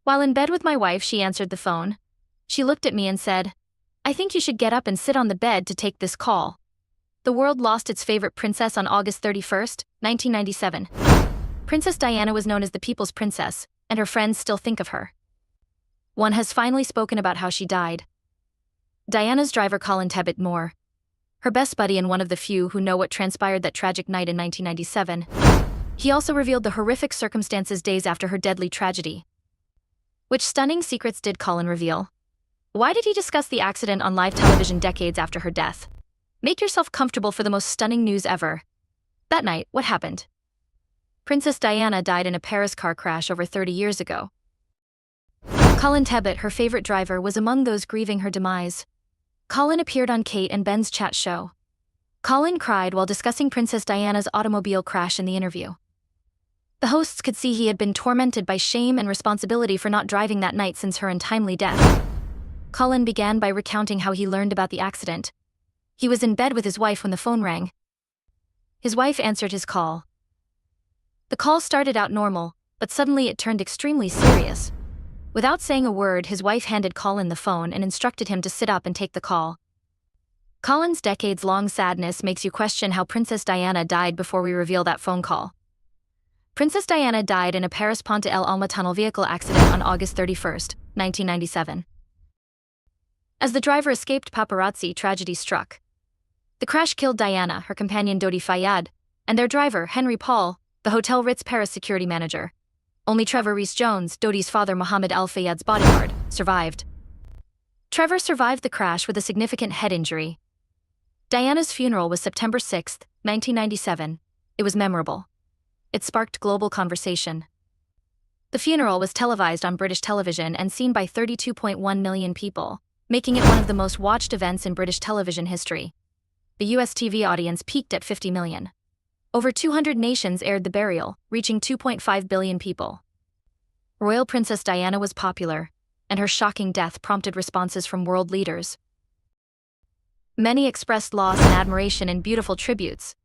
While in bed with my wife, she answered the phone. She looked at me and said, "I think you should get up and sit on the bed to take this call." The world lost its favorite princess on August 31st, 1997. Princess Diana was known as the People's Princess, and her friends still think of her. One has finally spoken about how she died. Diana's driver Colin Tebbutt Moore, her best buddy and one of the few who know what transpired that tragic night in 1997. He also revealed the horrific circumstances days after her deadly tragedy. Which stunning secrets did Colin reveal? Why did he discuss the accident on live television decades after her death? Make yourself comfortable for the most stunning news ever. That night, what happened? Princess Diana died in a Paris car crash over 30 years ago. Colin Tebbutt, her favorite driver, was among those grieving her demise. Colin appeared on Kate and Ben's chat show. Colin cried while discussing Princess Diana's automobile crash in the interview. The hosts could see he had been tormented by shame and responsibility for not driving that night since her untimely death. Colin began by recounting how he learned about the accident. He was in bed with his wife when the phone rang. His wife answered his call. The call started out normal, but suddenly it turned extremely serious. Without saying a word, his wife handed Colin the phone and instructed him to sit up and take the call. Colin's decades-long sadness makes you question how Princess Diana died before we reveal that phone call. Princess Diana died in a Paris Pont de l'Alma tunnel vehicle accident on August 31st, 1997. As the driver escaped paparazzi, tragedy struck. The crash killed Diana, her companion Dodi Fayed, and their driver, Henry Paul, the Hotel Ritz Paris security manager. Only Trevor Rees-Jones, Dodi's father Mohammed Al-Fayed's bodyguard, survived. Trevor survived the crash with a significant head injury. Diana's funeral was September 6, 1997. It was memorable. It sparked global conversation. The funeral was televised on British television and seen by 32.1 million people, making it one of the most watched events in British television history. The US TV audience peaked at 50 million. Over 200 nations aired the burial, reaching 2.5 billion people. Royal Princess Diana was popular, and her shocking death prompted responses from world leaders. Many expressed loss and admiration in beautiful tributes.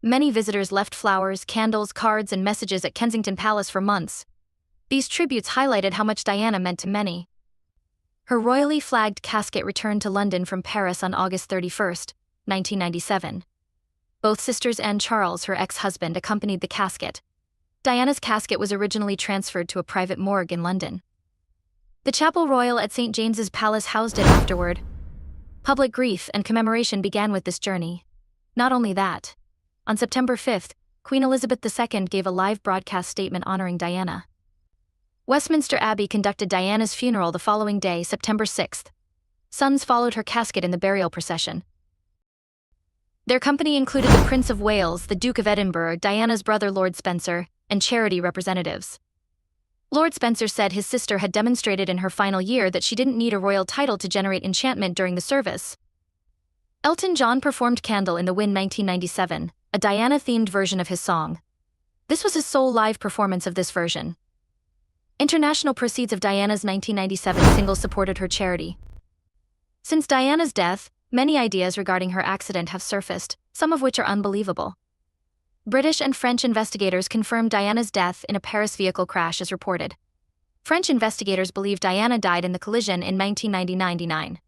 Many visitors left flowers, candles, cards, and messages at Kensington Palace for months. These tributes highlighted how much Diana meant to many. Her royally flagged casket returned to London from Paris on August 31st, 1997. Both sisters and Charles, her ex-husband, accompanied the casket. Diana's casket was originally transferred to a private morgue in London. The Chapel Royal at St. James's Palace housed it afterward. Public grief and commemoration began with this journey. Not only that, on September 5th, Queen Elizabeth II gave a live broadcast statement honoring Diana. Westminster Abbey conducted Diana's funeral the following day, September 6th. Sons followed her casket in the burial procession. Their company included the Prince of Wales, the Duke of Edinburgh, Diana's brother Lord Spencer, and charity representatives. Lord Spencer said his sister had demonstrated in her final year that she didn't need a royal title to generate enchantment during the service. Elton John performed Candle in the Wind 1997, a Diana-themed version of his song. This was his sole live performance of this version. International proceeds of Diana's 1997 single supported her charity. Since Diana's death, many ideas regarding her accident have surfaced, some of which are unbelievable. British and French investigators confirmed Diana's death in a Paris vehicle crash as reported. French investigators believe Diana died in the collision in 1999.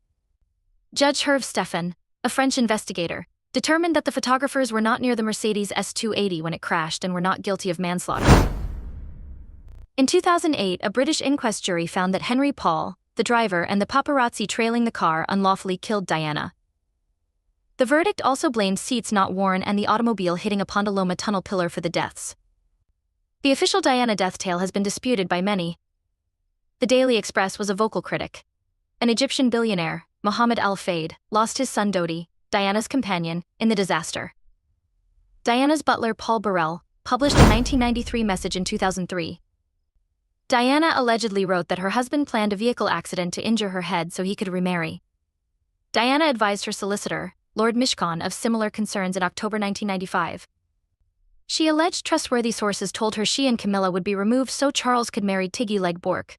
Judge Hervé Stephan, a French investigator, determined that the photographers were not near the Mercedes S280 when it crashed and were not guilty of manslaughter. In 2008, a British inquest jury found that Henry Paul, the driver, and the paparazzi trailing the car unlawfully killed Diana. The verdict also blamed seats not worn and the automobile hitting a Pont de l'Alma tunnel pillar for the deaths. The official Diana death tale has been disputed by many. The Daily Express was a vocal critic. An Egyptian billionaire, Mohammed Al-Fayed, lost his son Dodi, Diana's companion, in the disaster. Diana's butler Paul Burrell published a 1993 message in 2003. Diana allegedly wrote that her husband planned a vehicle accident to injure her head so he could remarry. Diana advised her solicitor, Lord Mishcon, of similar concerns in October 1995. She alleged trustworthy sources told her she and Camilla would be removed so Charles could marry Tiggy Leg Bourke.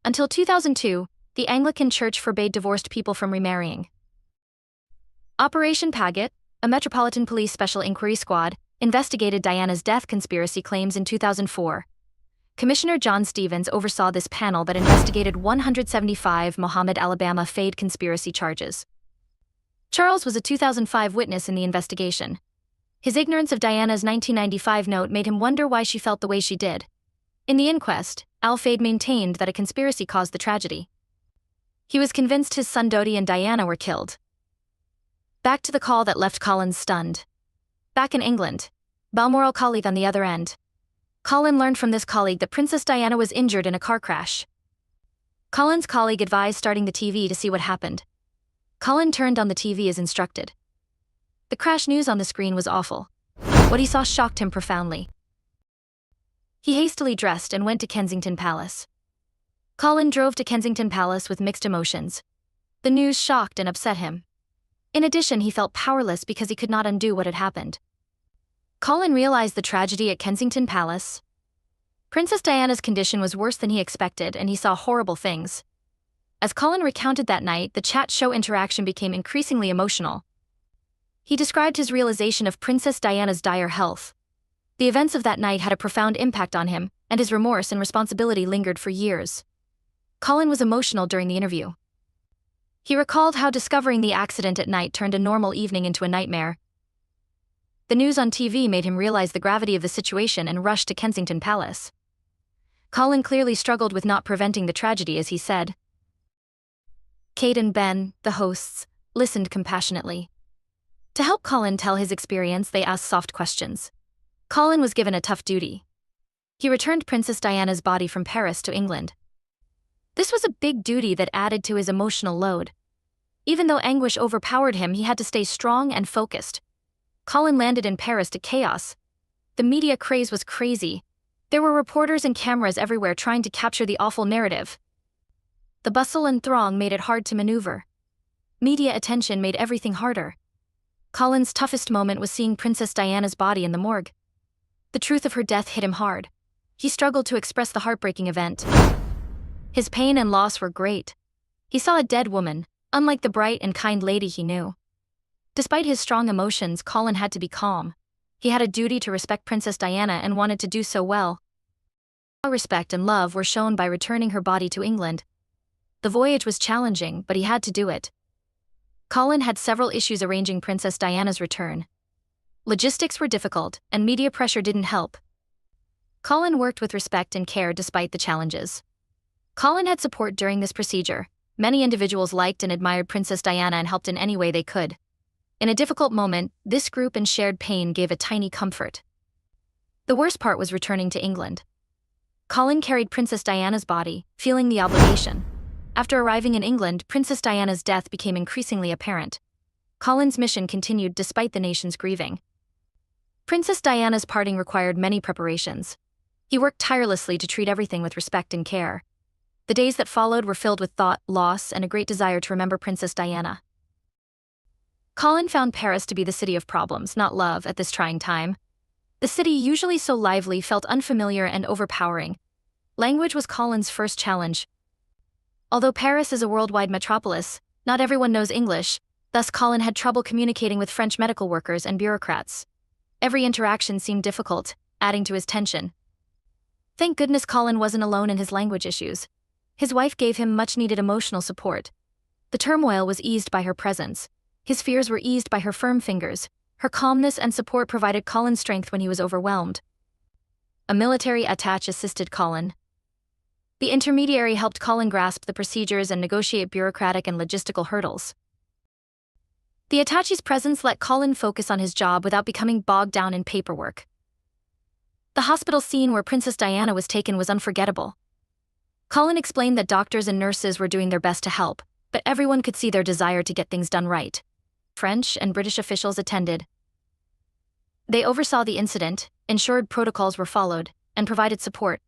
Until 2002, the Anglican Church forbade divorced people from remarrying. Operation Paget, a Metropolitan Police Special Inquiry Squad, investigated Diana's death conspiracy claims in 2004. Commissioner John Stevens oversaw this panel that investigated 175 Mohammed Alabama Fade conspiracy charges. Charles was a 2005 witness in the investigation. His ignorance of Diana's 1995 note made him wonder why she felt the way she did. In the inquest, Al Fade maintained that a conspiracy caused the tragedy. He was convinced his son Dodi and Diana were killed. Back to the call that left Colin stunned. Back in England, Balmoral colleague on the other end. Colin learned from this colleague that Princess Diana was injured in a car crash. Colin's colleague advised starting the TV to see what happened. Colin turned on the TV as instructed. The crash news on the screen was awful. What he saw shocked him profoundly. He hastily dressed and went to Kensington Palace. Colin drove to Kensington Palace with mixed emotions. The news shocked and upset him. In addition, he felt powerless because he could not undo what had happened. Colin realized the tragedy at Kensington Palace. Princess Diana's condition was worse than he expected, and he saw horrible things. As Colin recounted that night, the chat show interaction became increasingly emotional. He described his realization of Princess Diana's dire health. The events of that night had a profound impact on him, and his remorse and responsibility lingered for years. Colin was emotional during the interview. He recalled how discovering the accident at night turned a normal evening into a nightmare. The news on TV made him realize the gravity of the situation and rushed to Kensington Palace. Colin clearly struggled with not preventing the tragedy, as he said. Kate and Ben, the hosts, listened compassionately. To help Colin tell his experience, they asked soft questions. Colin was given a tough duty. He returned Princess Diana's body from Paris to England. This was a big duty that added to his emotional load. Even though anguish overpowered him, he had to stay strong and focused. Colin landed in Paris to chaos. The media craze was crazy. There were reporters and cameras everywhere trying to capture the awful narrative. The bustle and throng made it hard to maneuver. Media attention made everything harder. Colin's toughest moment was seeing Princess Diana's body in the morgue. The truth of her death hit him hard. He struggled to express the heartbreaking event. His pain and loss were great. He saw a dead woman, unlike the bright and kind lady he knew. Despite his strong emotions, Colin had to be calm. He had a duty to respect Princess Diana and wanted to do so well. Respect and love were shown by returning her body to England. The voyage was challenging, but he had to do it. Colin had several issues arranging Princess Diana's return. Logistics were difficult, and media pressure didn't help. Colin worked with respect and care despite the challenges. Colin had support during this procedure. Many individuals liked and admired Princess Diana and helped in any way they could. In a difficult moment, this group and shared pain gave a tiny comfort. The worst part was returning to England. Colin carried Princess Diana's body, feeling the obligation. After arriving in England, Princess Diana's death became increasingly apparent. Colin's mission continued despite the nation's grieving. Princess Diana's parting required many preparations. He worked tirelessly to treat everything with respect and care. The days that followed were filled with thought, loss, and a great desire to remember Princess Diana. Colin found Paris to be the city of problems, not love, at this trying time. The city, usually so lively, felt unfamiliar and overpowering. Language was Colin's first challenge. Although Paris is a worldwide metropolis, not everyone knows English, thus Colin had trouble communicating with French medical workers and bureaucrats. Every interaction seemed difficult, adding to his tension. Thank goodness Colin wasn't alone in his language issues. His wife gave him much-needed emotional support. The turmoil was eased by her presence. His fears were eased by her firm fingers. Her calmness and support provided Colin strength when he was overwhelmed. A military attaché assisted Colin. The intermediary helped Colin grasp the procedures and negotiate bureaucratic and logistical hurdles. The attaché's presence let Colin focus on his job without becoming bogged down in paperwork. The hospital scene where Princess Diana was taken was unforgettable. Colin explained that doctors and nurses were doing their best to help, but everyone could see their desire to get things done right. French and British officials attended. They oversaw the incident, ensured protocols were followed, and provided support.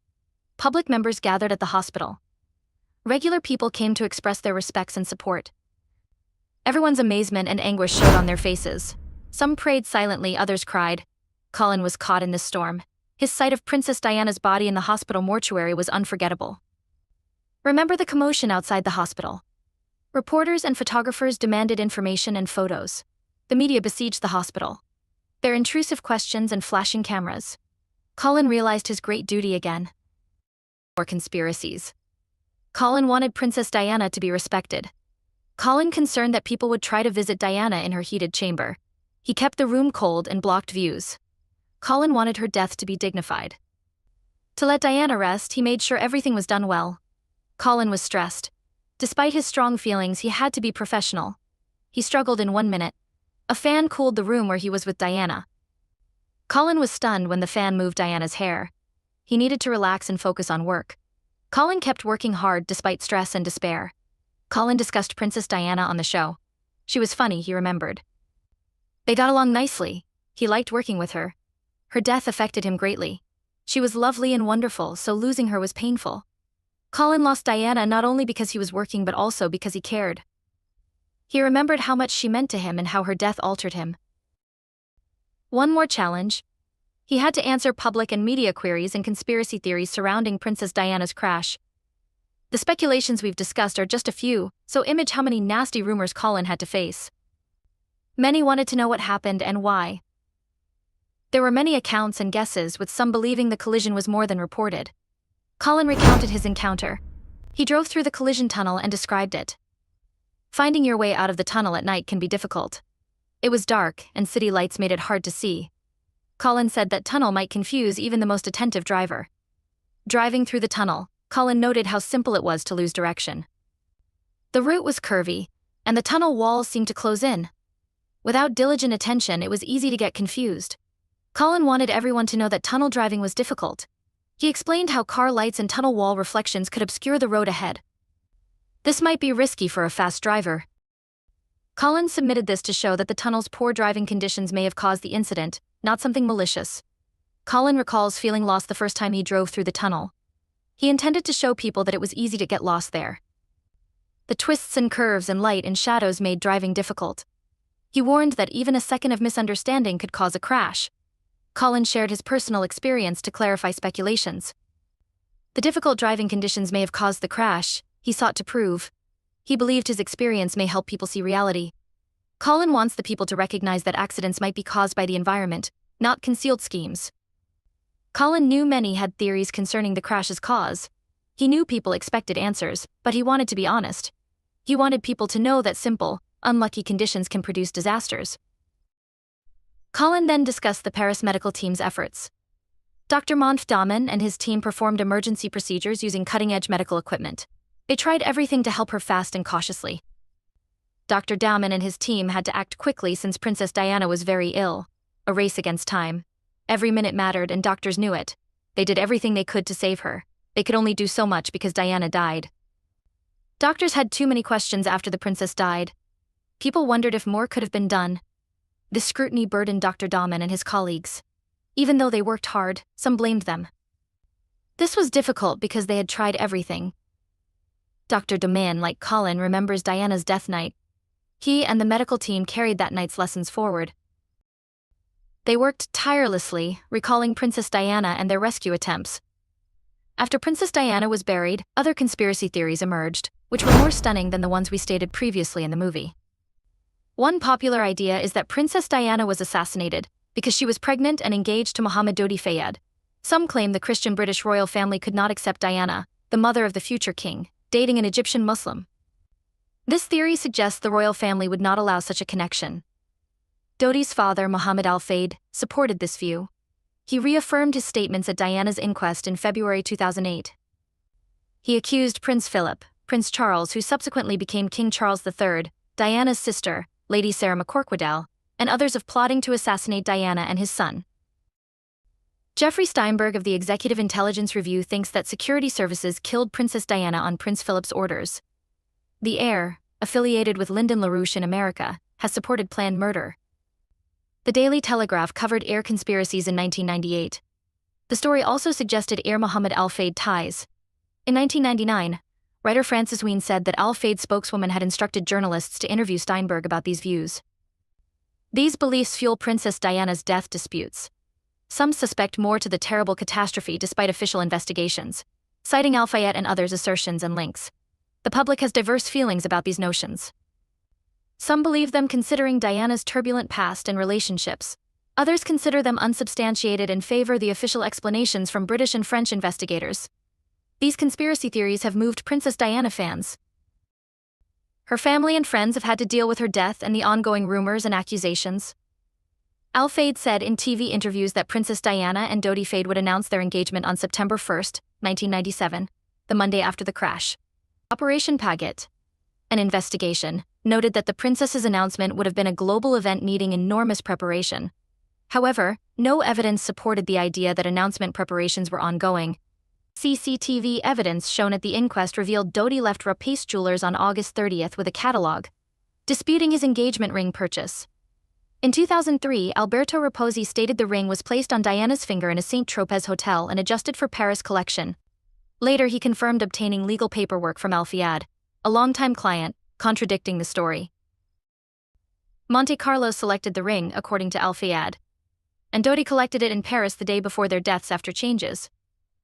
Public members gathered at the hospital. Regular people came to express their respects and support. Everyone's amazement and anguish showed on their faces. Some prayed silently, others cried. Colin was caught in this storm. His sight of Princess Diana's body in the hospital mortuary was unforgettable. Remember the commotion outside the hospital. Reporters and photographers demanded information and photos. The media besieged the hospital. Their intrusive questions and flashing cameras. Colin realized his great duty again. conspiracies. Colin wanted Princess Diana to be respected. Colin concerned that people would try to visit Diana in her heated chamber. He kept the room cold and blocked views. Colin wanted her death to be dignified. To let Diana rest, he made sure everything was done well. Colin was stressed. Despite his strong feelings, he had to be professional. He struggled in 1 minute. A fan cooled the room where he was with Diana. Colin was stunned when the fan moved Diana's hair. He needed to relax and focus on work. Colin kept working hard despite stress and despair. Colin discussed Princess Diana on the show. She was funny, he remembered. They got along nicely. He liked working with her. Her death affected him greatly. She was lovely and wonderful, so losing her was painful. Colin lost Diana not only because he was working but also because he cared. He remembered how much she meant to him and how her death altered him. One more challenge. He had to answer public and media queries and conspiracy theories surrounding Princess Diana's crash. The speculations we've discussed are just a few, so imagine how many nasty rumors Colin had to face. Many wanted to know what happened and why. There were many accounts and guesses, with some believing the collision was more than reported. Colin recounted his encounter. He drove through the collision tunnel and described it. Finding your way out of the tunnel at night can be difficult. It was dark, and city lights made it hard to see. Colin said that tunnel might confuse even the most attentive driver. Driving through the tunnel, Colin noted how simple it was to lose direction. The route was curvy, and the tunnel walls seemed to close in. Without diligent attention, it was easy to get confused. Colin wanted everyone to know that tunnel driving was difficult. He explained how car lights and tunnel wall reflections could obscure the road ahead. This might be risky for a fast driver. Colin submitted this to show that the tunnel's poor driving conditions may have caused the incident, not something malicious. Colin recalls feeling lost the first time he drove through the tunnel. He intended to show people that it was easy to get lost there. The twists and curves and light and shadows made driving difficult. He warned that even a second of misunderstanding could cause a crash. Colin shared his personal experience to clarify speculations. The difficult driving conditions may have caused the crash, he sought to prove. He believed his experience may help people see reality. Colin wants the people to recognize that accidents might be caused by the environment, not concealed schemes. Colin knew many had theories concerning the crash's cause. He knew people expected answers, but he wanted to be honest. He wanted people to know that simple, unlucky conditions can produce disasters. Colin then discussed the Paris medical team's efforts. Dr. Tebbutt and his team performed emergency procedures using cutting-edge medical equipment. They tried everything to help her fast and cautiously. Dr. Tebbutt and his team had to act quickly since Princess Diana was very ill. A race against time. Every minute mattered and doctors knew it. They did everything they could to save her. They could only do so much because Diana died. Doctors had too many questions after the princess died. People wondered if more could have been done. This scrutiny burdened Dr. Tebbutt and his colleagues. Even though they worked hard, some blamed them. This was difficult because they had tried everything. Dr. Tebbutt, like Colin, remembers Diana's death night. He and the medical team carried that night's lessons forward. They worked tirelessly, recalling Princess Diana and their rescue attempts. After Princess Diana was buried, other conspiracy theories emerged, which were more stunning than the ones we stated previously in the movie. One popular idea is that Princess Diana was assassinated because she was pregnant and engaged to Mohammed Dodi Fayed. Some claim the Christian British royal family could not accept Diana, the mother of the future king, dating an Egyptian Muslim. This theory suggests the royal family would not allow such a connection. Dodi's father, Mohammed Al-Fayed, supported this view. He reaffirmed his statements at Diana's inquest in February 2008. He accused Prince Philip, Prince Charles, who subsequently became King Charles III, Diana's sister, Lady Sarah McCorquodale, and others of plotting to assassinate Diana and his son. Jeffrey Steinberg of the Executive Intelligence Review thinks that security services killed Princess Diana on Prince Philip's orders. The heir, affiliated with Lyndon LaRouche in America, has supported planned murder. The Daily Telegraph covered heir conspiracies in 1998. The story also suggested heir Mohammed Al-Fayed ties. In 1999, writer Frances Ween said that Al-Fayd's spokeswoman had instructed journalists to interview Steinberg about these views. These beliefs fuel Princess Diana's death disputes. Some suspect more to the terrible catastrophe despite official investigations, citing Al-Fayed and others' assertions and links. The public has diverse feelings about these notions. Some believe them considering Diana's turbulent past and relationships. Others consider them unsubstantiated and favor the official explanations from British and French investigators. These conspiracy theories have moved Princess Diana fans. Her family and friends have had to deal with her death and the ongoing rumors and accusations. Al Fayed said in TV interviews that Princess Diana and Dodi Fayed would announce their engagement on September 1, 1997, the Monday after the crash. Operation Paget, an investigation, noted that the princess's announcement would have been a global event needing enormous preparation. However, no evidence supported the idea that announcement preparations were ongoing. CCTV evidence shown at the inquest revealed Dodi left Rapace Jewelers on August 30th with a catalog, disputing his engagement ring purchase. In 2003, Alberto Raposi stated the ring was placed on Diana's finger in a Saint-Tropez hotel and adjusted for Paris collection. Later, he confirmed obtaining legal paperwork from Al Fayed, a longtime client, contradicting the story. Monte Carlo selected the ring, according to Al Fayed, and Dodi collected it in Paris the day before their deaths after changes.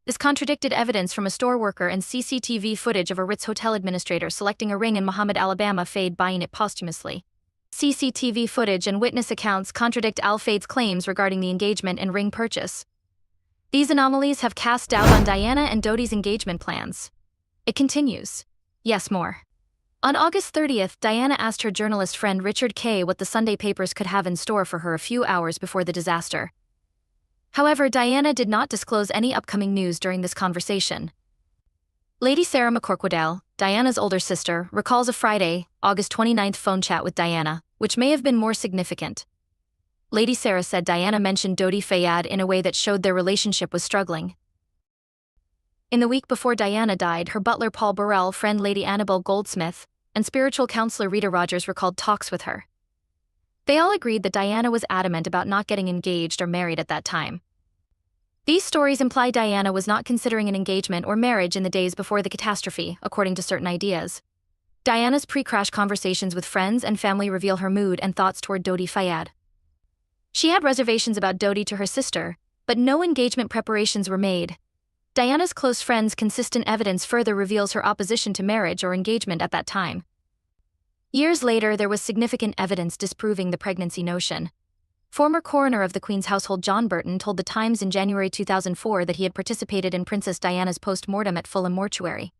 This contradicted evidence from a store worker and CCTV footage of a Ritz hotel administrator selecting a ring in Mohammed, Alabama, Fayed buying it posthumously. CCTV footage and witness accounts contradict Al Fayed's claims regarding the engagement and ring purchase. These anomalies have cast doubt on Diana and Dodi's engagement plans. It continues. Yes, more. On August 30th, Diana asked her journalist friend Richard Kay what the Sunday papers could have in store for her a few hours before the disaster. However, Diana did not disclose any upcoming news during this conversation. Lady Sarah McCorquodale, Diana's older sister, recalls a Friday, August 29th phone chat with Diana, which may have been more significant. Lady Sarah said Diana mentioned Dodi Fayed in a way that showed their relationship was struggling. In the week before Diana died, her butler Paul Burrell, friend Lady Annabel Goldsmith, and spiritual counselor Rita Rogers recalled talks with her. They all agreed that Diana was adamant about not getting engaged or married at that time. These stories imply Diana was not considering an engagement or marriage in the days before the catastrophe, according to certain ideas. Diana's pre-crash conversations with friends and family reveal her mood and thoughts toward Dodi Fayed. She had reservations about Dodi to her sister, but no engagement preparations were made. Diana's close friends' consistent evidence further reveals her opposition to marriage or engagement at that time. Years later, there was significant evidence disproving the pregnancy notion. Former coroner of the Queen's household John Burton told The Times in January 2004 that he had participated in Princess Diana's post-mortem at Fulham Mortuary.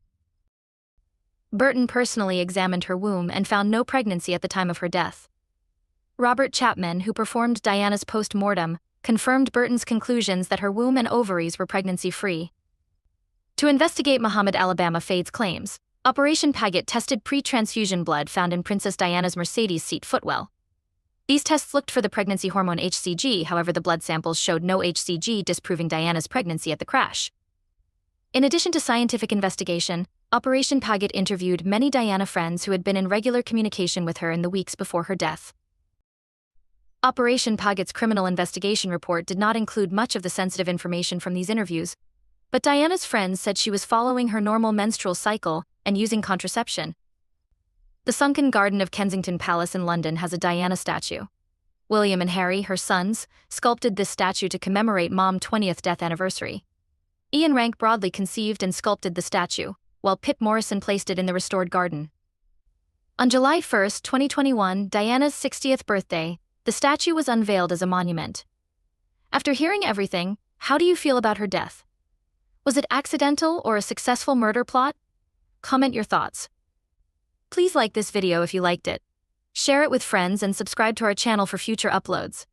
Burton personally examined her womb and found no pregnancy at the time of her death. Robert Chapman, who performed Diana's post-mortem, confirmed Burton's conclusions that her womb and ovaries were pregnancy-free. To investigate Mohammed, Alabama Fayed's claims, Operation Paget tested pre-transfusion blood found in Princess Diana's Mercedes seat footwell. These tests looked for the pregnancy hormone HCG, however the blood samples showed no HCG, disproving Diana's pregnancy at the crash. In addition to scientific investigation, Operation Paget interviewed many Diana friends who had been in regular communication with her in the weeks before her death. Operation Paget's criminal investigation report did not include much of the sensitive information from these interviews, but Diana's friends said she was following her normal menstrual cycle and using contraception. The sunken garden of Kensington Palace in London has a Diana statue. William and Harry, her sons, sculpted this statue to commemorate Mom's 20th death anniversary. Ian Rank Broadley conceived and sculpted the statue, while Pip Morrison placed it in the restored garden. On July 1, 2021, Diana's 60th birthday, the statue was unveiled as a monument. After hearing everything, how do you feel about her death? Was it accidental or a successful murder plot? Comment your thoughts. Please like this video if you liked it. Share it with friends and subscribe to our channel for future uploads.